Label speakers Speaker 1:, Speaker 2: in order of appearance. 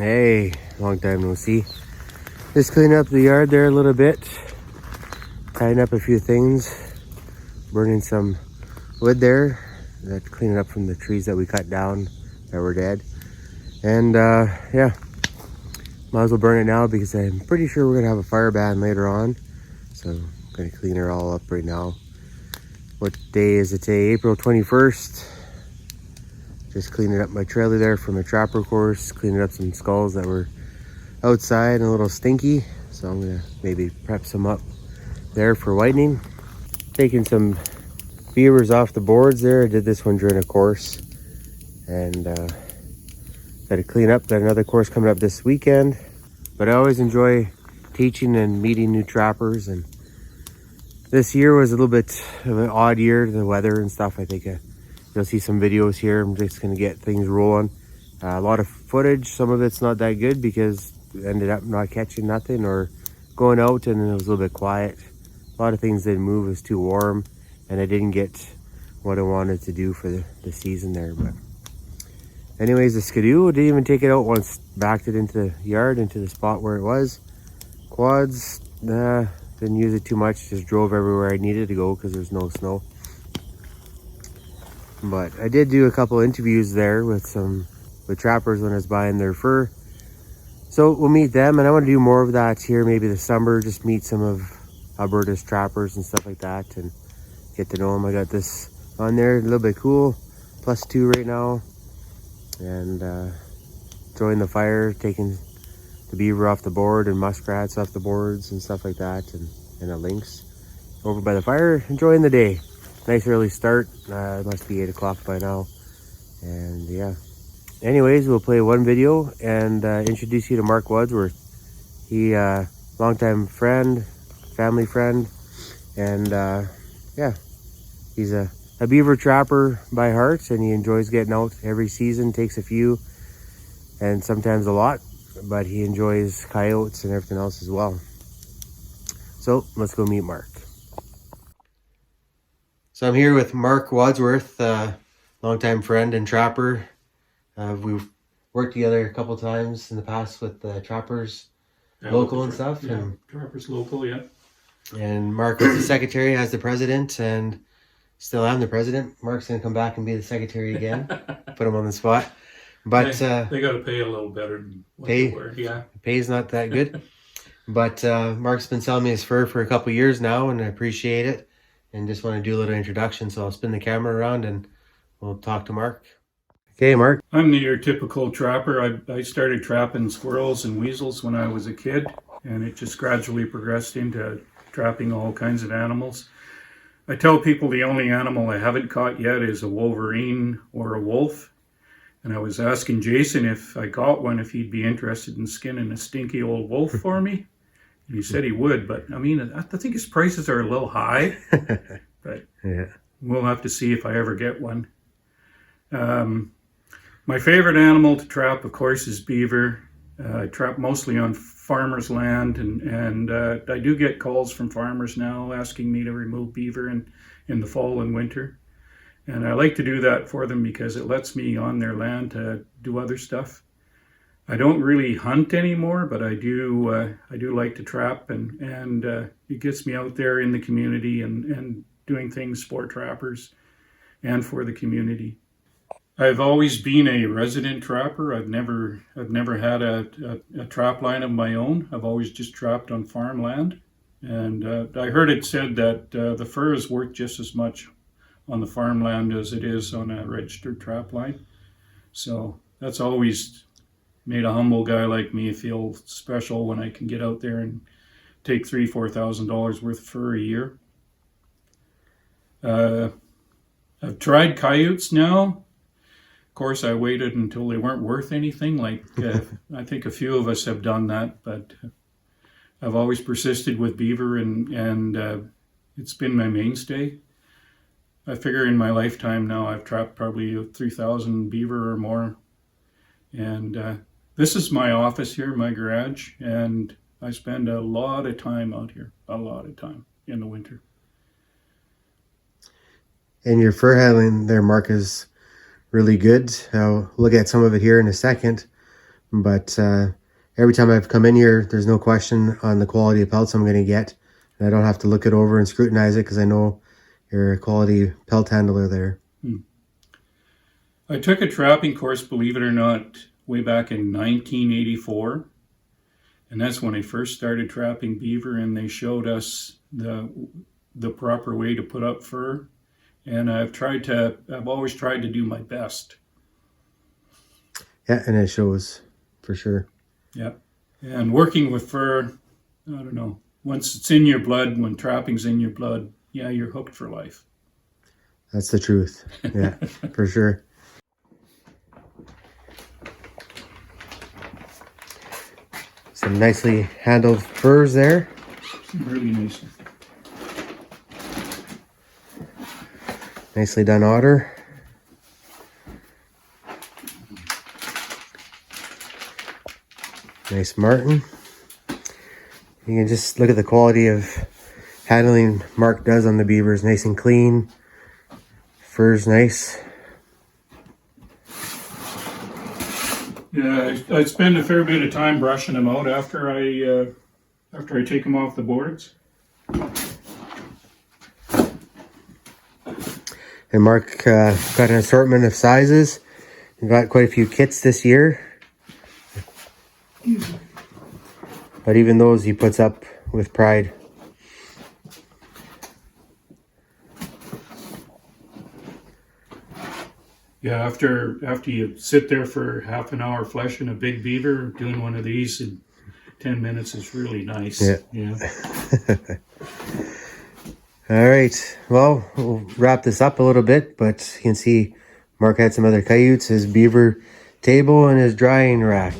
Speaker 1: Hey, long time no see. Just cleaning up the yard there a little bit. Tying up a few things. Burning some wood there. That's cleaning up from the trees that we cut down that were dead. And yeah, might as well burn it now because I'm pretty sure we're gonna have a fire ban later on. So I'm gonna clean her all up right now. What day is it today? April 21st. Just cleaning up my trailer there from a trapper course. Cleaning up some skulls that were outside and a little stinky. So I'm gonna maybe prep some up there for whitening. Taking some beavers off the boards there. I did this one during a course. And got to clean up. Got another course coming up this weekend. But I always enjoy teaching and meeting new trappers. And this year was a little bit of an odd year, the weather and stuff. I think you'll see some videos here. I'm just going to get things rolling. A lot of footage. Some of it's not that good because I ended up not catching nothing or going out and it was a little bit quiet. A lot of things didn't move. It was too warm and I didn't get what I wanted to do for the season there. But anyways, the Skidoo, didn't even take it out once. Backed it into the yard, into the spot where it was. Quads, didn't use it too much. Just drove everywhere I needed to go because there's no snow. But I did do a couple interviews there with trappers when I was buying their fur. So we'll meet them, and I want to do more of that here maybe this summer. Just meet some of Alberta's trappers and stuff like that and get to know them. I got this on there, a little bit cool. +2 right now. And enjoying the fire, taking the beaver off the board and muskrats off the boards and stuff like that, and a lynx over by the fire, enjoying the day. Nice early start. It must be 8 o'clock by now. And yeah. Anyways, we'll play one video and introduce you to Mark Wadsworth. He, longtime friend, family friend, and yeah, he's a beaver trapper by heart, and he enjoys getting out every season. Takes a few and sometimes a lot, but he enjoys coyotes and everything else as well. So let's go meet Mark. So I'm here with Mark Wadsworth, longtime friend and trapper. We've worked together a couple times in the past with trappers local and stuff.
Speaker 2: Yeah,
Speaker 1: and
Speaker 2: trappers local, yeah.
Speaker 1: And Mark was the secretary, as the president, and still am the president. Mark's gonna come back and be the secretary again. Put him on the spot. But
Speaker 2: they got to pay a little better than what they were. Yeah,
Speaker 1: pay's not that good. But Mark's been selling me his fur for a couple years now, and I appreciate it. And just want to do a little introduction, so I'll spin the camera around and we'll talk to Mark. Okay, Mark.
Speaker 2: I'm your typical trapper. I started trapping squirrels and weasels when I was a kid, and it just gradually progressed into trapping all kinds of animals. I tell people the only animal I haven't caught yet is a wolverine or a wolf. And I was asking Jason if I got one, if he'd be interested in skinning a stinky old wolf for me. And he said he would, but I mean, I think his prices are a little high. But
Speaker 1: Yeah,
Speaker 2: we'll have to see if I ever get one. My favorite animal to trap, of course, is beaver. I trap mostly on farmers' land, and I do get calls from farmers now asking me to remove beaver in the fall and winter. And I like to do that for them because it lets me on their land to do other stuff. I don't really hunt anymore, but I do like to trap, and it gets me out there in the community and doing things for trappers and for the community. I've always been a resident trapper. I've never had a trap line of my own. I've always just trapped on farmland. And I heard it said that the fur is worth just as much on the farmland as it is on a registered trap line. So that's always made a humble guy like me feel special when I can get out there and take $3,000-$4,000 worth of fur a year. I've tried coyotes now. Of course, I waited until they weren't worth anything. Like I think a few of us have done that, but I've always persisted with beaver, and it's been my mainstay. I figure in my lifetime now I've trapped probably 3,000 beaver or more. And this is my office here, my garage, and I spend a lot of time out here, a lot of time in the winter.
Speaker 1: And your fur handling there, Mark, is really good. I'll look at some of it here in a second. But every time I've come in here, there's no question on the quality of pelts I'm going to get. And I don't have to look it over and scrutinize it because I know you're a quality pelt handler there.
Speaker 2: I took a trapping course, believe it or not, way back in 1984. And that's when I first started trapping beaver, and they showed us the proper way to put up fur. And I've always tried to do my best.
Speaker 1: Yeah, and it shows for sure.
Speaker 2: Yeah. And working with fur, I don't know, once it's in your blood, when trapping's in your blood, yeah, you're hooked for life.
Speaker 1: That's the truth. Yeah, for sure. Some nicely handled furs there.
Speaker 2: Really nice.
Speaker 1: Nicely done otter. Nice marten. You can just look at the quality of handling Mark does on the beavers. Nice and clean. Fur's nice.
Speaker 2: Yeah, I spend a fair bit of time brushing them out after I take them off the boards.
Speaker 1: And Mark got an assortment of sizes. He got quite a few kits this year. But even those he puts up with pride.
Speaker 2: Yeah, after you sit there for half an hour fleshing a big beaver, doing one of these in 10 minutes is really nice.
Speaker 1: Yeah. All right. Well, we'll wrap this up a little bit, but you can see Mark had some other coyotes, his beaver table, and his drying rack.